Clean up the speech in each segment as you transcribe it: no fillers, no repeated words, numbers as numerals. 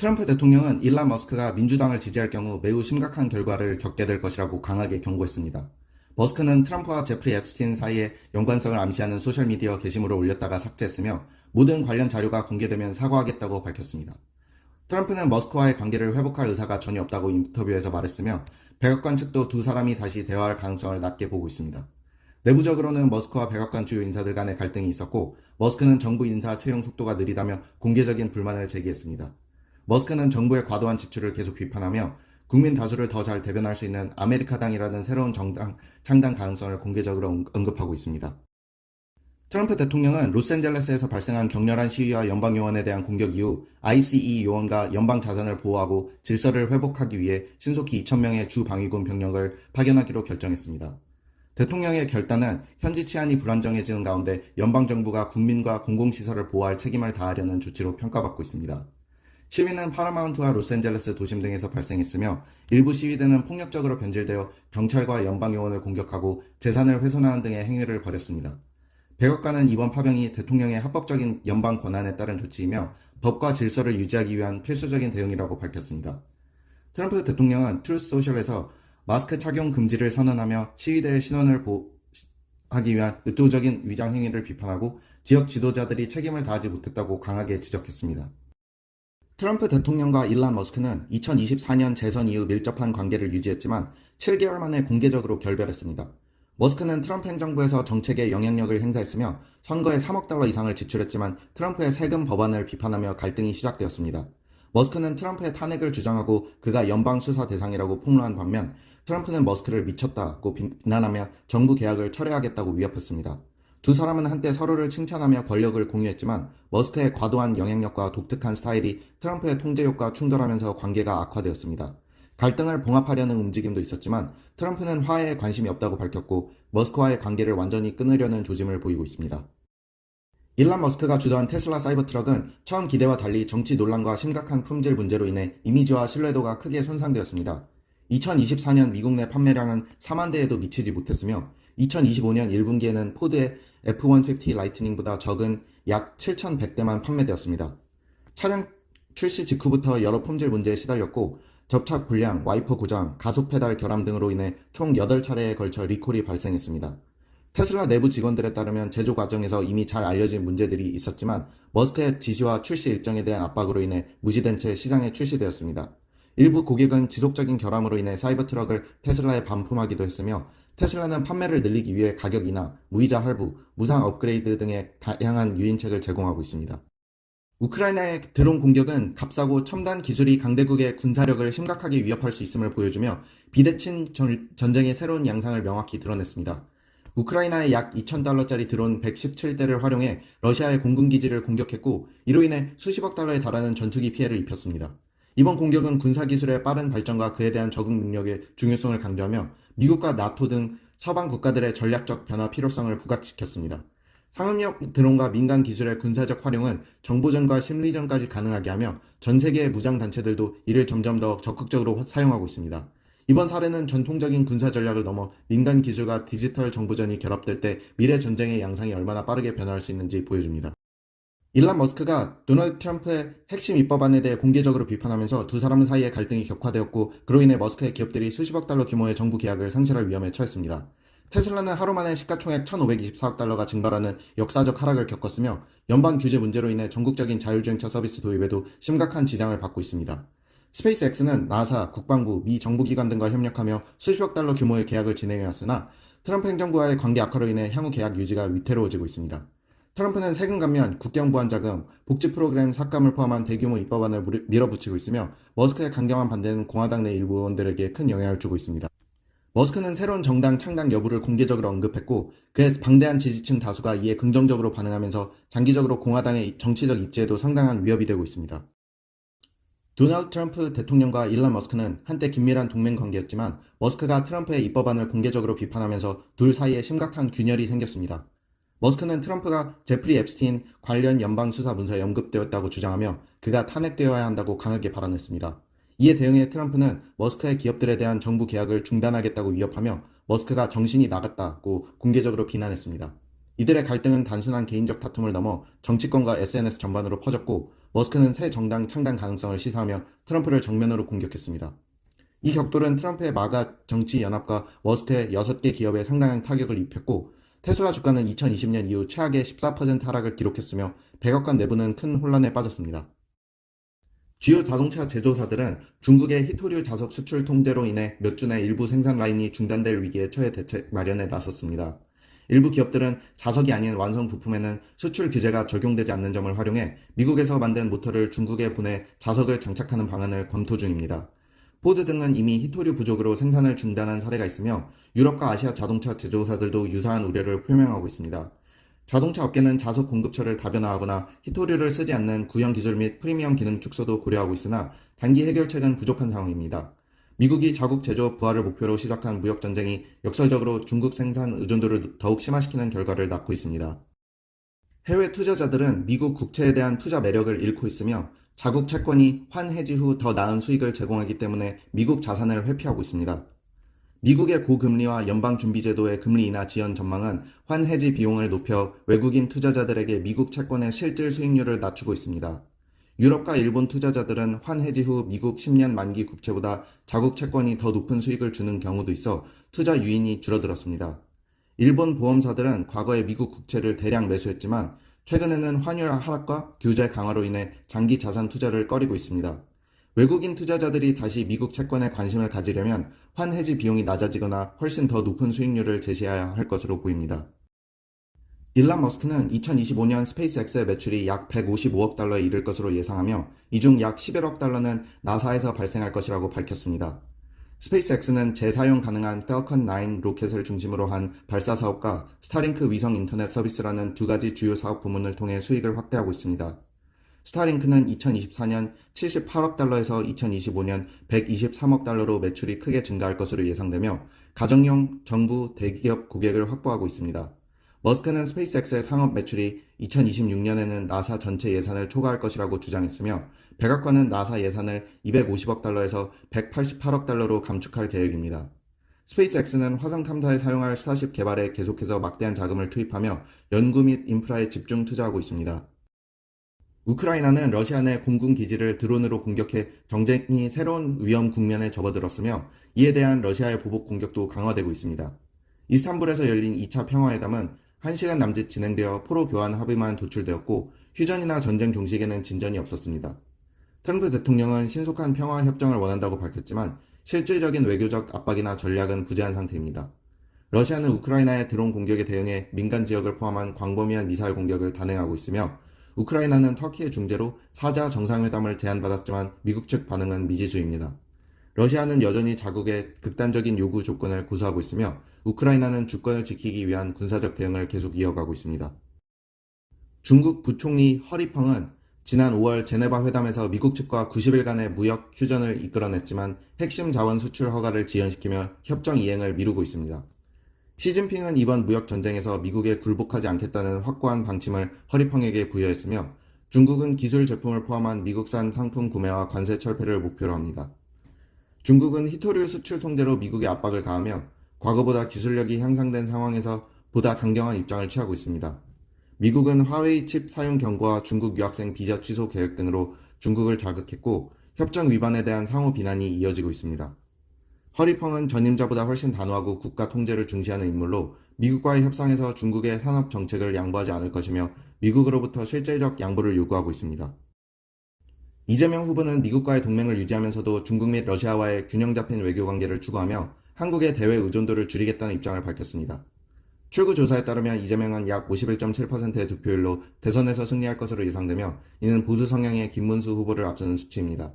트럼프 대통령은 일론 머스크가 민주당을 지지할 경우 매우 심각한 결과를 겪게 될 것이라고 강하게 경고했습니다. 머스크는 트럼프와 제프리 앱스틴 사이의 연관성을 암시하는 소셜미디어 게시물을 올렸다가 삭제했으며 모든 관련 자료가 공개되면 사과하겠다고 밝혔습니다. 트럼프는 머스크와의 관계를 회복할 의사가 전혀 없다고 인터뷰에서 말했으며 백악관 측도 두 사람이 다시 대화할 가능성을 낮게 보고 있습니다. 내부적으로는 머스크와 백악관 주요 인사들 간의 갈등이 있었고 머스크는 정부 인사 채용 속도가 느리다며 공개적인 불만을 제기했습니다. 머스크는 정부의 과도한 지출을 계속 비판하며 국민 다수를 더 잘 대변할 수 있는 아메리카당이라는 새로운 정당 창당 가능성을 공개적으로 언급하고 있습니다. 트럼프 대통령은 로스앤젤레스에서 발생한 격렬한 시위와 연방요원에 대한 공격 이후 ICE 요원과 연방 자산을 보호하고 질서를 회복하기 위해 신속히 2,000명의 주 방위군 병력을 파견하기로 결정했습니다. 대통령의 결단은 현지 치안이 불안정해지는 가운데 연방정부가 국민과 공공시설을 보호할 책임을 다하려는 조치로 평가받고 있습니다. 시위는 파라마운트와 로스앤젤레스 도심 등에서 발생했으며 일부 시위대는 폭력적으로 변질되어 경찰과 연방요원을 공격하고 재산을 훼손하는 등의 행위를 벌였습니다. 백악관은 이번 파병이 대통령의 합법적인 연방 권한에 따른 조치이며 법과 질서를 유지하기 위한 필수적인 대응이라고 밝혔습니다. 트럼프 대통령은 트루스 소셜에서 마스크 착용 금지를 선언하며 시위대의 신원을 보호하기 위한 의도적인 위장 행위를 비판하고 지역 지도자들이 책임을 다하지 못했다고 강하게 지적했습니다. 트럼프 대통령과 일론 머스크는 2024년 재선 이후 밀접한 관계를 유지했지만 7개월 만에 공개적으로 결별했습니다. 머스크는 트럼프 행정부에서 정책에 영향력을 행사했으며 선거에 3억 달러 이상을 지출했지만 트럼프의 세금 법안을 비판하며 갈등이 시작되었습니다. 머스크는 트럼프의 탄핵을 주장하고 그가 연방 수사 대상이라고 폭로한 반면 트럼프는 머스크를 미쳤다고 비난하며 정부 계약을 철회하겠다고 위협했습니다. 두 사람은 한때 서로를 칭찬하며 권력을 공유했지만 머스크의 과도한 영향력과 독특한 스타일이 트럼프의 통제욕과 충돌하면서 관계가 악화되었습니다. 갈등을 봉합하려는 움직임도 있었지만 트럼프는 화해에 관심이 없다고 밝혔고 머스크와의 관계를 완전히 끊으려는 조짐을 보이고 있습니다. 일론 머스크가 주도한 테슬라 사이버트럭은 처음 기대와 달리 정치 논란과 심각한 품질 문제로 인해 이미지와 신뢰도가 크게 손상되었습니다. 2024년 미국 내 판매량은 4만 대에도 미치지 못했으며 2025년 1분기에는 포드의 F-150 라이트닝보다 적은 약 7,100대만 판매되었습니다. 차량 출시 직후부터 여러 품질 문제에 시달렸고 접착 불량, 와이퍼 고장, 가속 페달 결함 등으로 인해 총 8차례에 걸쳐 리콜이 발생했습니다. 테슬라 내부 직원들에 따르면 제조 과정에서 이미 잘 알려진 문제들이 있었지만 머스크의 지시와 출시 일정에 대한 압박으로 인해 무시된 채 시장에 출시되었습니다. 일부 고객은 지속적인 결함으로 인해 사이버트럭을 테슬라에 반품하기도 했으며 테슬라는 판매를 늘리기 위해 가격 인하, 무이자 할부, 무상 업그레이드 등의 다양한 유인책을 제공하고 있습니다. 우크라이나의 드론 공격은 값싸고 첨단 기술이 강대국의 군사력을 심각하게 위협할 수 있음을 보여주며 비대칭 전쟁의 새로운 양상을 명확히 드러냈습니다. 우크라이나의 약 2,000달러짜리 드론 117대를 활용해 러시아의 공군기지를 공격했고 이로 인해 수십억 달러에 달하는 전투기 피해를 입혔습니다. 이번 공격은 군사기술의 빠른 발전과 그에 대한 적응 능력의 중요성을 강조하며 미국과 나토 등 서방 국가들의 전략적 변화 필요성을 부각시켰습니다. 상업용 드론과 민간 기술의 군사적 활용은 정보전과 심리전까지 가능하게 하며 전 세계의 무장단체들도 이를 점점 더 적극적으로 사용하고 있습니다. 이번 사례는 전통적인 군사 전략을 넘어 민간 기술과 디지털 정보전이 결합될 때 미래 전쟁의 양상이 얼마나 빠르게 변화할 수 있는지 보여줍니다. 일론 머스크가 도널드 트럼프의 핵심 입법안에 대해 공개적으로 비판하면서 두 사람 사이의 갈등이 격화되었고 그로 인해 머스크의 기업들이 수십억 달러 규모의 정부 계약을 상실할 위험에 처했습니다. 테슬라는 하루 만에 시가총액 1,524억 달러가 증발하는 역사적 하락을 겪었으며 연방 규제 문제로 인해 전국적인 자율주행차 서비스 도입에도 심각한 지장을 받고 있습니다. 스페이스X는 나사, 국방부, 미 정부기관 등과 협력하며 수십억 달러 규모의 계약을 진행해왔으나 트럼프 행정부와의 관계 악화로 인해 향후 계약 유지가 위태로워지고 있습니다. 트럼프는 세금 감면, 국경 보안 자금, 복지 프로그램 삭감을 포함한 대규모 입법안을 밀어붙이고 있으며 머스크의 강경한 반대는 공화당 내 일부 의원들에게 큰 영향을 주고 있습니다. 머스크는 새로운 정당 창당 여부를 공개적으로 언급했고 그의 방대한 지지층 다수가 이에 긍정적으로 반응하면서 장기적으로 공화당의 정치적 입지에도 상당한 위협이 되고 있습니다. 도널드 트럼프 대통령과 일론 머스크는 한때 긴밀한 동맹 관계였지만 머스크가 트럼프의 입법안을 공개적으로 비판하면서 둘 사이에 심각한 균열이 생겼습니다. 머스크는 트럼프가 제프리 앱스틴 관련 연방 수사 문서에 언급되었다고 주장하며 그가 탄핵되어야 한다고 강하게 발언했습니다. 이에 대응해 트럼프는 머스크의 기업들에 대한 정부 계약을 중단하겠다고 위협하며 머스크가 정신이 나갔다고 공개적으로 비난했습니다. 이들의 갈등은 단순한 개인적 다툼을 넘어 정치권과 SNS 전반으로 퍼졌고 머스크는 새 정당 창당 가능성을 시사하며 트럼프를 정면으로 공격했습니다. 이 격돌은 트럼프의 마가 정치 연합과 머스크의 6개 기업에 상당한 타격을 입혔고 테슬라 주가는 2020년 이후 최악의 14% 하락을 기록했으며 백악관 내부는 큰 혼란에 빠졌습니다. 주요 자동차 제조사들은 중국의 히토류 자석 수출 통제로 인해 몇 주 내 일부 생산 라인이 중단될 위기에 처해 대책 마련에 나섰습니다. 일부 기업들은 자석이 아닌 완성 부품에는 수출 규제가 적용되지 않는 점을 활용해 미국에서 만든 모터를 중국에 보내 자석을 장착하는 방안을 검토 중입니다. 포드 등은 이미 히토류 부족으로 생산을 중단한 사례가 있으며 유럽과 아시아 자동차 제조사들도 유사한 우려를 표명하고 있습니다. 자동차 업계는 자석 공급처를 다변화하거나 히토류를 쓰지 않는 구형 기술 및 프리미엄 기능 축소도 고려하고 있으나 단기 해결책은 부족한 상황입니다. 미국이 자국 제조업 부활을 목표로 시작한 무역전쟁이 역설적으로 중국 생산 의존도를 더욱 심화시키는 결과를 낳고 있습니다. 해외 투자자들은 미국 국채에 대한 투자 매력을 잃고 있으며 자국 채권이 환해지 후 더 나은 수익을 제공하기 때문에 미국 자산을 회피하고 있습니다. 미국의 고금리와 연방준비제도의 금리 인하 지연 전망은 환해지 비용을 높여 외국인 투자자들에게 미국 채권의 실질 수익률을 낮추고 있습니다. 유럽과 일본 투자자들은 환해지 후 미국 10년 만기 국채보다 자국 채권이 더 높은 수익을 주는 경우도 있어 투자 유인이 줄어들었습니다. 일본 보험사들은 과거에 미국 국채를 대량 매수했지만 최근에는 환율 하락과 규제 강화로 인해 장기 자산 투자를 꺼리고 있습니다. 외국인 투자자들이 다시 미국 채권에 관심을 가지려면 환해지 비용이 낮아지거나 훨씬 더 높은 수익률을 제시해야 할 것으로 보입니다. 일론 머스크는 2025년 스페이스X의 매출이 약 155억 달러에 이를 것으로 예상하며 이 중 약 11억 달러는 나사에서 발생할 것이라고 밝혔습니다. 스페이스X는 재사용 가능한 펠컨 9 로켓을 중심으로 한 발사 사업과 스타링크 위성 인터넷 서비스라는 두 가지 주요 사업 부문을 통해 수익을 확대하고 있습니다. 스타링크는 2024년 78억 달러에서 2025년 123억 달러로 매출이 크게 증가할 것으로 예상되며 가정용, 정부, 대기업 고객을 확보하고 있습니다. 머스크는 스페이스X의 상업 매출이 2026년에는 나사 전체 예산을 초과할 것이라고 주장했으며 백악관은 나사 예산을 250억 달러에서 188억 달러로 감축할 계획입니다. 스페이스X는 화성 탐사에 사용할 스타쉽 개발에 계속해서 막대한 자금을 투입하며 연구 및 인프라에 집중 투자하고 있습니다. 우크라이나는 러시아 내 공군 기지를 드론으로 공격해 정쟁이 새로운 위험 국면에 접어들었으며 이에 대한 러시아의 보복 공격도 강화되고 있습니다. 이스탄불에서 열린 2차 평화회담은 1시간 남짓 진행되어 포로 교환 합의만 도출되었고 휴전이나 전쟁 종식에는 진전이 없었습니다. 트럼프 대통령은 신속한 평화 협정을 원한다고 밝혔지만 실질적인 외교적 압박이나 전략은 부재한 상태입니다. 러시아는 우크라이나의 드론 공격에 대응해 민간 지역을 포함한 광범위한 미사일 공격을 단행하고 있으며 우크라이나는 터키의 중재로 4자 정상회담을 제안받았지만 미국 측 반응은 미지수입니다. 러시아는 여전히 자국의 극단적인 요구 조건을 고수하고 있으며 우크라이나는 주권을 지키기 위한 군사적 대응을 계속 이어가고 있습니다. 중국 부총리 허리펑은 지난 5월 제네바 회담에서 미국 측과 90일간의 무역 휴전을 이끌어냈지만 핵심 자원 수출 허가를 지연시키며 협정 이행을 미루고 있습니다. 시진핑은 이번 무역 전쟁에서 미국에 굴복하지 않겠다는 확고한 방침을 허리펑에게 부여했으며 중국은 기술 제품을 포함한 미국산 상품 구매와 관세 철폐를 목표로 합니다. 중국은 히토류 수출 통제로 미국에 압박을 가하며 과거보다 기술력이 향상된 상황에서 보다 강경한 입장을 취하고 있습니다. 미국은 화웨이 칩 사용 경고와 중국 유학생 비자 취소 계획 등으로 중국을 자극했고 협정 위반에 대한 상호 비난이 이어지고 있습니다. 허리펑은 전임자보다 훨씬 단호하고 국가 통제를 중시하는 인물로 미국과의 협상에서 중국의 산업 정책을 양보하지 않을 것이며 미국으로부터 실질적 양보를 요구하고 있습니다. 이재명 후보는 미국과의 동맹을 유지하면서도 중국 및 러시아와의 균형 잡힌 외교 관계를 추구하며 한국의 대외 의존도를 줄이겠다는 입장을 밝혔습니다. 출구 조사에 따르면 이재명은 약 51.7%의 득표율로 대선에서 승리할 것으로 예상되며 이는 보수 성향의 김문수 후보를 앞서는 수치입니다.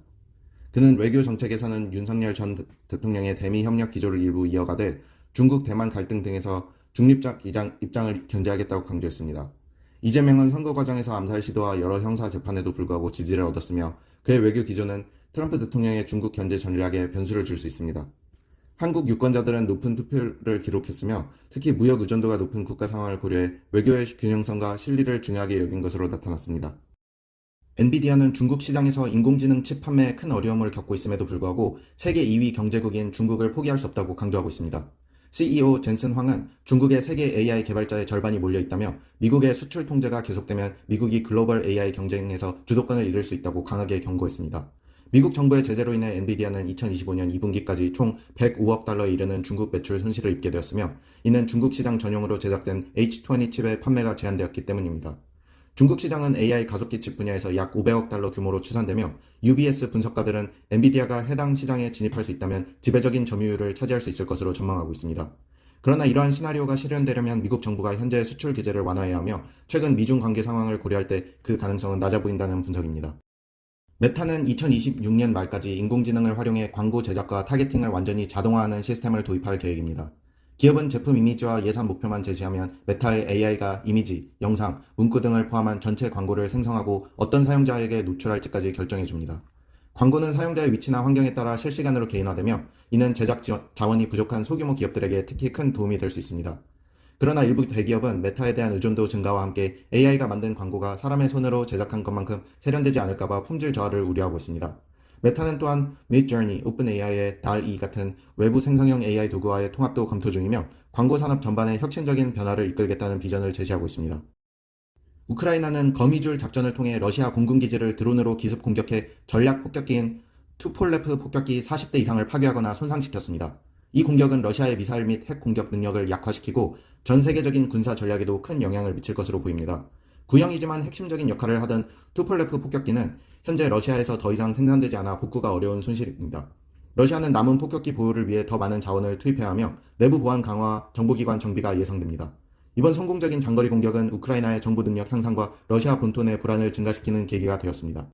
그는 외교 정책에서는 윤석열 전 대통령의 대미 협력 기조를 일부 이어가되 중국 대만 갈등 등에서 중립적 입장을 견제하겠다고 강조했습니다. 이재명은 선거 과정에서 암살 시도와 여러 형사 재판에도 불구하고 지지를 얻었으며 그의 외교 기조는 트럼프 대통령의 중국 견제 전략에 변수를 줄 수 있습니다. 한국 유권자들은 높은 투표를 기록했으며 특히 무역 의존도가 높은 국가 상황을 고려해 외교의 균형성과 실리를 중요하게 여긴 것으로 나타났습니다. 엔비디아는 중국 시장에서 인공지능 칩 판매에 큰 어려움을 겪고 있음에도 불구하고 세계 2위 경제국인 중국을 포기할 수 없다고 강조하고 있습니다. CEO 젠슨 황은 중국의 세계 AI 개발자의 절반이 몰려 있다며 미국의 수출 통제가 계속되면 미국이 글로벌 AI 경쟁에서 주도권을 잃을 수 있다고 강하게 경고했습니다. 미국 정부의 제재로 인해 엔비디아는 2025년 2분기까지 총 105억 달러에 이르는 중국 매출 손실을 입게 되었으며, 이는 중국 시장 전용으로 제작된 H20 칩의 판매가 제한되었기 때문입니다. 중국 시장은 AI 가속기 칩 분야에서 약 500억 달러 규모로 추산되며, UBS 분석가들은 엔비디아가 해당 시장에 진입할 수 있다면 지배적인 점유율을 차지할 수 있을 것으로 전망하고 있습니다. 그러나 이러한 시나리오가 실현되려면 미국 정부가 현재 수출 규제를 완화해야 하며, 최근 미중 관계 상황을 고려할 때 그 가능성은 낮아 보인다는 분석입니다. 메타는 2026년 말까지 인공지능을 활용해 광고 제작과 타겟팅을 완전히 자동화하는 시스템을 도입할 계획입니다. 기업은 제품 이미지와 예산 목표만 제시하면 메타의 AI가 이미지, 영상, 문구 등을 포함한 전체 광고를 생성하고 어떤 사용자에게 노출할지까지 결정해줍니다. 광고는 사용자의 위치나 환경에 따라 실시간으로 개인화되며, 이는 제작 자원이 부족한 소규모 기업들에게 특히 큰 도움이 될 수 있습니다. 그러나 일부 대기업은 메타에 대한 의존도 증가와 함께 AI가 만든 광고가 사람의 손으로 제작한 것만큼 세련되지 않을까봐 품질 저하를 우려하고 있습니다. 메타는 또한 midjourney, 오픈AI의 DALL-E 같은 외부 생성형 AI 도구와의 통합도 검토 중이며, 광고 산업 전반에 혁신적인 변화를 이끌겠다는 비전을 제시하고 있습니다. 우크라이나는 거미줄 작전을 통해 러시아 공군기지를 드론으로 기습 공격해 전략 폭격기인 투폴레프 폭격기 40대 이상을 파괴하거나 손상시켰습니다. 이 공격은 러시아의 미사일 및 핵 공격 능력을 약화시키고 전 세계적인 군사 전략에도 큰 영향을 미칠 것으로 보입니다. 구형이지만 핵심적인 역할을 하던 투폴레프 폭격기는 현재 러시아에서 더 이상 생산되지 않아 복구가 어려운 손실입니다. 러시아는 남은 폭격기 보유를 위해 더 많은 자원을 투입해야 하며, 내부 보안 강화, 정보기관 정비가 예상됩니다. 이번 성공적인 장거리 공격은 우크라이나의 정보 능력 향상과 러시아 본토 내 불안을 증가시키는 계기가 되었습니다.